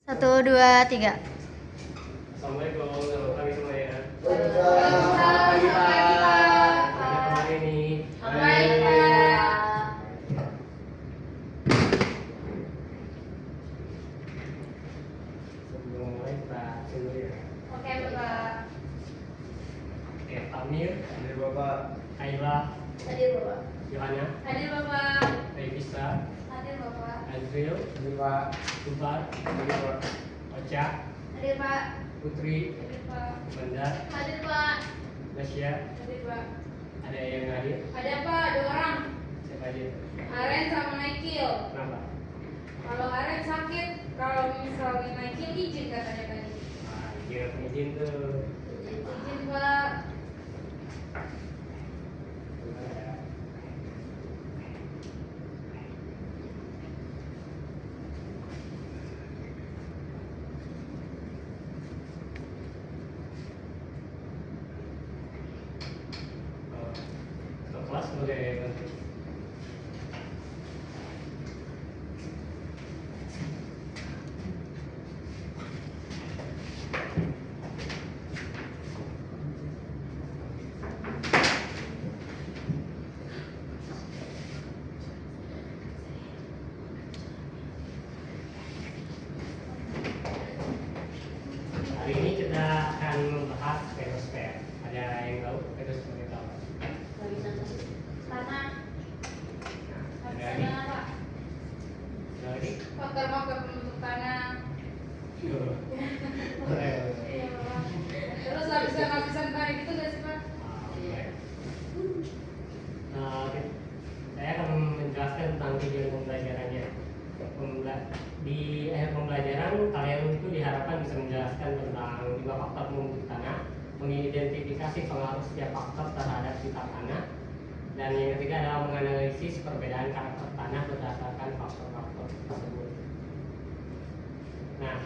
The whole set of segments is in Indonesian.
Satu, dua, tiga. Assalamualaikum, selamat pagi semuanya. Selamat pagi, Pak. Ada kembali nih. Baik, Pak. Sebelum mulai kita dulu ya. Oke, Bapak. Oke, Tamir, Hadir Bapak. Ayla, Hadir, Bapak. Yohana, Hadir, Bapak. Revisa, Hadir, Bapak. Azril, Hadir Pak. Tubar, Hadir Pak. Ocha, Hadir, Pak. Putri, Hadir, Pak. Mandar, Hadir, Pak. Nasya. Hadir, Pak. Ada yang hadir? Ada, Pak, 2 orang. Siapa aja? Aren sama Naikil. Kenapa? Kalau Aren sakit, kalau misalnya Naikil izin katanya tadi. Nah, kira izin tuh. Izin, Pak. Gimana ya? Ke kelas boleh bantu. Hari ini kita akan membahas pedosfer. Ada yang tahu pedosfer itu apa? Tanah. Nah, ada lagi? Tanah, Pak. Ada lagi? Faktor-faktor pembentuk tanah. Boleh. Iya, Pak. Terus lapisan-lapisan tanah gitu nggak sih, Pak? Oke. Saya akan menjelaskan tentang tujuan pembelajarannya. Di akhir pembelajaran kalian itu diharapkan bisa menjelaskan tentang 5 faktor pembentuk tanah, mengidentifikasi pengaruh setiap faktor terhadap sifat tanah, dan yang ketiga adalah menganalisis perbedaan karakter tanah berdasarkan faktor-faktor tersebut. Nah,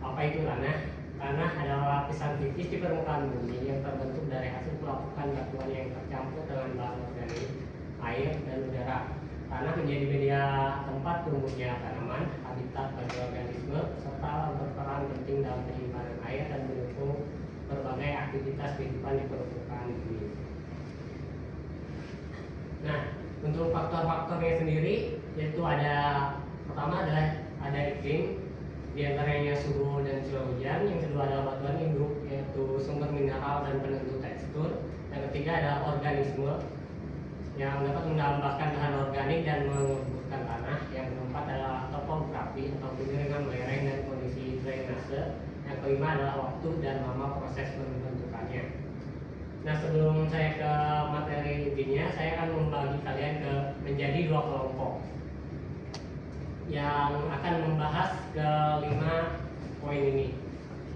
apa itu tanah? Tanah adalah lapisan tipis di permukaan bumi yang terbentuk dari hasil pelapukan batuan yang tercampur dengan bahan organik, air, dan udara. Tanah menjadi media tempat tumbuhnya tanaman, habitat bagi organisme, serta berperan penting dalam penyimpanan air dan mendukung berbagai aktivitas kehidupan di permukaan bumi. Nah, untuk faktor-faktornya sendiri, yaitu pertama adalah ada iklim, diantaranya suhu dan curah hujan. Yang kedua adalah batuan induk, yaitu sumber mineral dan penentu tekstur. Yang ketiga adalah organisme yang dapat menambahkan bahan organik dan menguburkan tanah. Yang keempat adalah topografi atau kemiringan lereng dan kondisi drainase. Yang kelima adalah waktu dan lama proses pembentukannya. Nah, sebelum saya ke materi intinya, saya akan membagi kalian menjadi 2 kelompok yang akan membahas ke 5 poin ini,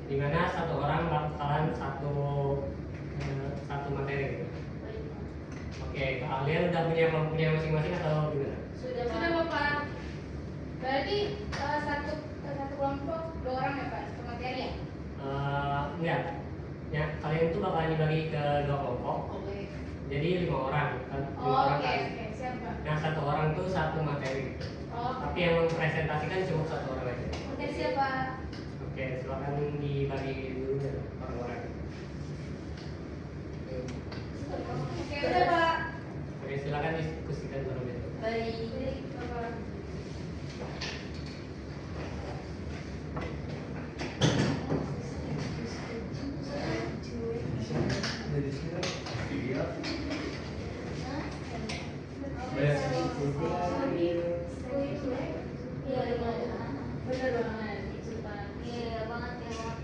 dimana satu orang bakalan satu materi gitu. Oke, kalian udah punya kelompoknya masing-masing atau gimana? Sudah, Bapak. Berarti satu kelompok 2 orang ya, Pak? Satu materi ya? Enggak. Ya, kalian itu bakalan dibagi ke 2 kelompok. Oke. Jadi 5 orang kan? 5 Oh, orang oke, kan? oke, siap, Pak. Nah, satu orang tuh satu materi. Oh, Tapi yang mempresentasikan cuma 1 orang aja. oke, siap, Pak. Oke, silakan dibagi dulu ya orang-orang. Oke, udah, Pak. Oke, silakan diskusikan terlebih dahulu. Baik, Bapak. Dari sini. Iya. Iya, benar banget. Itu, Pak. Iya banget ya banget.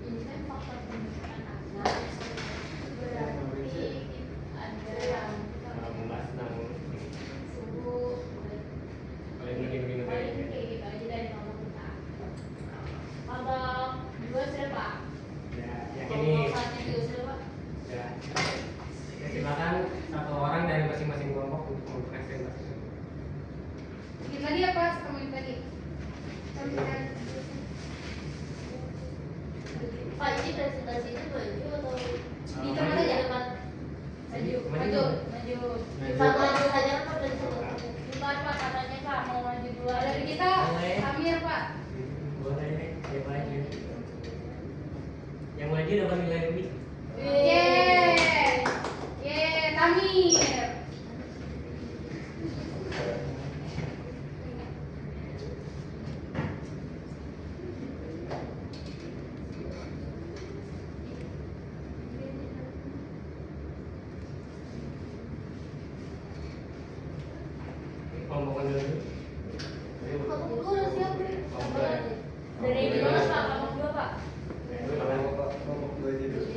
Ini kan faktor pembentukan tanah, berarti ada yang Membahas tentang suhu, kalian begini paling kayak gitu aja dari nomor kita. Kalau 2 sudah, Pak. ya, yang Kalau ini satu juga sudah, Pak. ya. Ya, silakan satu orang dari masing-masing kelompok untuk mempresentasikan. Kita tadi apa? Kamu yang tadi? Pak, ini presentasinya baju atau Di tempat aja. depan? Maju. Di depan maju saja kan, Pak, dari situ. Di depan, Pak, karena maju dapat nilai lebih. Yeay. Yeay, Tamir. Kelompokan dulu. Kamu udah siap nih. Dari di mana Pak? Kelompok 2 Pak. Kelompok 2 aja dulu.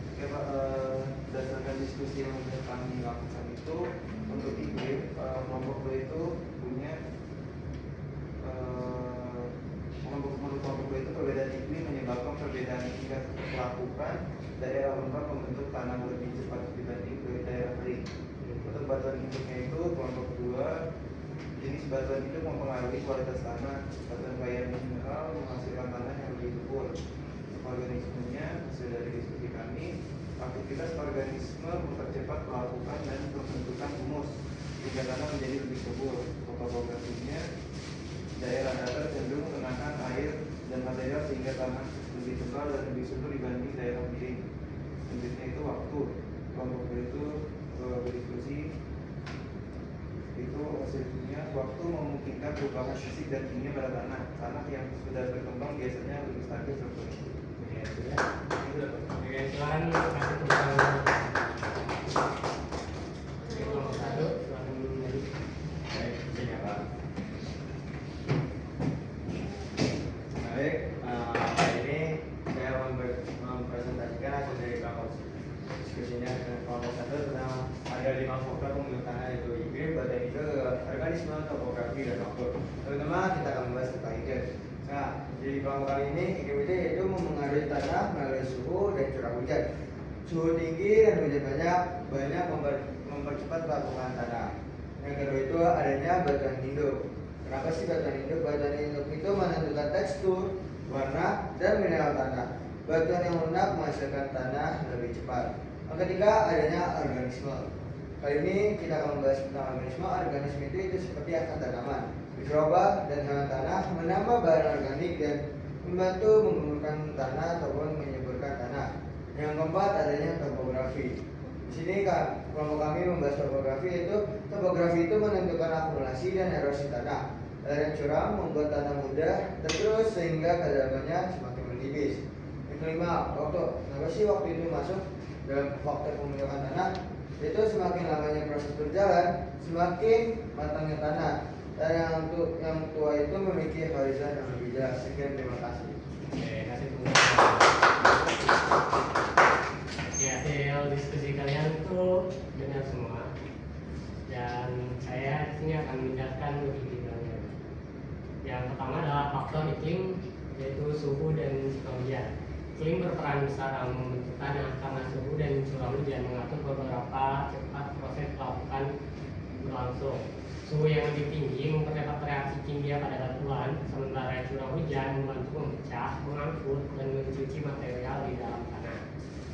Oke Pak, berdasarkan diskusi yang sudah kami lakukan itu untuk iklim, kelompok 2 itu punya kelompok 2 itu perbedaan iklim menyebabkan perbedaan tingkat pelakukan daerah lembab membentuk tanah lebih cepat dibanding daerah kering. Untuk batuan induknya itu kelompok 2, jenis batuan itu mempengaruhi kualitas tanah. Batuan kaya mineral menghasilkan tanah yang lebih subur. Organismenya hasil dari diskusi kami, aktivitas organisme mempercepat pelapukan dan pembentukan humus sehingga tanah menjadi lebih subur. Topografinya, daerah datar cenderung mengenakan air dan material sehingga tanah lebih tebal dan lebih subur dibanding daerah miring. Selanjutnya itu waktu. Kelompok itu berdiskusi itu hasilnya waktu memungkinkan perubahan fisik dan kimia pada tanah. Tanah yang sudah berkembang biasanya lebih stabil strukturnya. Ya, sudah. Oke, silakan kasih tepuk Oke, kelompok 1, silakan maju. Baik, izin ya Pak. Baik, kali ini saya mempresentasikan hasil dari kelompok diskusinya dengan kelompok 1 tentang ada 5 faktor pembentuk tanah, yaitu iklim, batuan itu, organisme, topografi, dan waktu. Terutama kita akan membahas tentang iklim. Nah, di kelompok kali ini iklim itu yaitu memengaruhi tanah melalui suhu dan curah hujan. Suhu tinggi dan hujan banyak mempercepat pelapukan tanah. Yang kedua itu adanya batuan induk. Kenapa sih batuan induk? Batuan induk itu menentukan tekstur, warna, dan mineral tanah. Batuan yang lunak menghasilkan tanah lebih cepat. Yang ketiga adanya organisme. Kali ini kita akan membahas tentang organisme. Organisme itu seperti akar tanaman, mikroba, dan hewan tanah menambah bahan organik dan membantu mengumpulkan tanah ataupun menyuburkan tanah. Yang keempat adanya topografi. Di sini kelompok kami membahas topografi itu menentukan akumulasi dan erosi tanah. Lereng curam membuat tanah mudah tergerus sehingga kedalamannya semakin menipis. Yang kelima, waktu. Kenapa sih waktu itu masuk dalam faktor pembentukan tanah? Itu semakin lamanya proses berjalan, semakin matangnya tanah. Dan yang tua itu memiliki horizon yang lebih jelas. Sekian, terima kasih. Oke, kasih tepuk. Oke, hasil diskusi kalian itu benar semua. Dan saya di sini akan menjelaskan lebih detailnya. Yang pertama adalah faktor iklim, yaitu suhu dan curah hujan. Iklim berperan besar dalam membentuk tanah karena suhu dan curah hujan mengatur beberapa cepat proses pelapukan berlangsung. Suhu yang lebih tinggi mempercepat reaksi kimia pada batuan, sementara curah hujan membantu memecah, mengangkut, dan mencuci material di dalam tanah.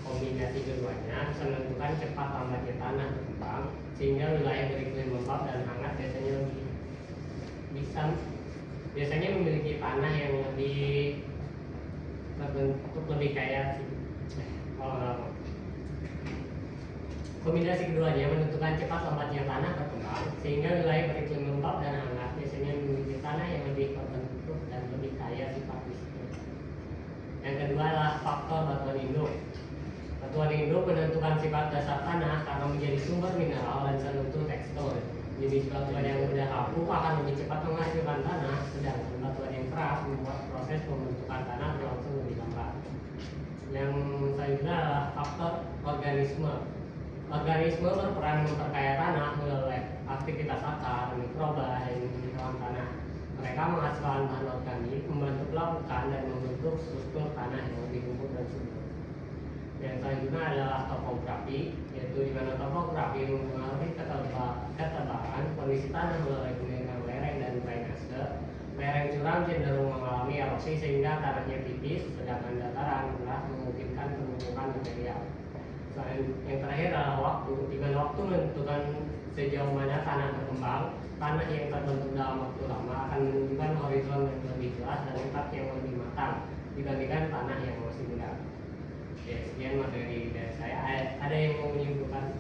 Kombinasi keduanya bisa menentukan cepat lambatnya tanah berkembang, sehingga wilayah beriklim lembab dan hangat biasanya memiliki tanah yang lebih terbentuk lebih kaya. Kombinasi keduanya menentukan cepat lambatnya tanah berkembang, sehingga wilayah beriklim lembab dan hangat biasanya memiliki tanah yang lebih terbentuk dan lebih kaya sifat fisiknya. Yang kedua adalah faktor batuan induk. Batuan induk menentukan sifat dasar tanah karena menjadi sumber mineral dan penentu tekstur. Jenis batuan yang mudah rapuh akan lebih cepat menghasilkan tanah, sedangkan batuan yang keras membuat proses pembentukan tanah berlangsung lebih lambat. Yang selanjutnya adalah faktor organisme. Organisme berperan memperkaya tanah melalui aktivitas akar, mikroba, dan hewan tanah. Mereka menghasilkan bahan organik, membantu pelapukan dan membentuk struktur tanah yang lebih gembur dan subur. Yang selanjutnya adalah topografi, yaitu di mana topografi mempengaruhi ketebalan kondisi tanah melalui pemilihan lereng dan drainase. Lereng curam cenderung mengalami erosi sehingga tanahnya tipis, sedangkan dataran rendah memungkinkan penumpukan material. Yang terakhir adalah waktu. Di mana waktu menentukan sejauh mana tanah berkembang. Tanah yang terbentuk dalam waktu lama akan menunjukkan horizon yang lebih jelas dan tempat yang lebih matang dibandingkan tanah yang masih muda. Oke, sekian materi dari saya. Ada yang mau menyimpulkan?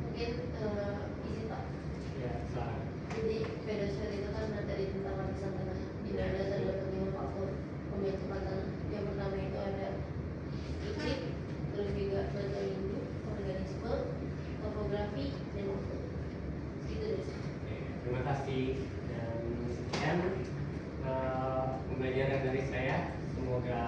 Mungkin izin Pak. Ya, silakan. Jadi pedosfer itu kan materi tentang lapisan tanah. Di mana terdapat 5 faktor pembentukan tanah. Yang pertama itu ada iklim, terus juga batu induk, organisme, topografi, dan waktu. Itu dari saya. Oke, terima kasih dan sekian pembelajaran dari saya. Semoga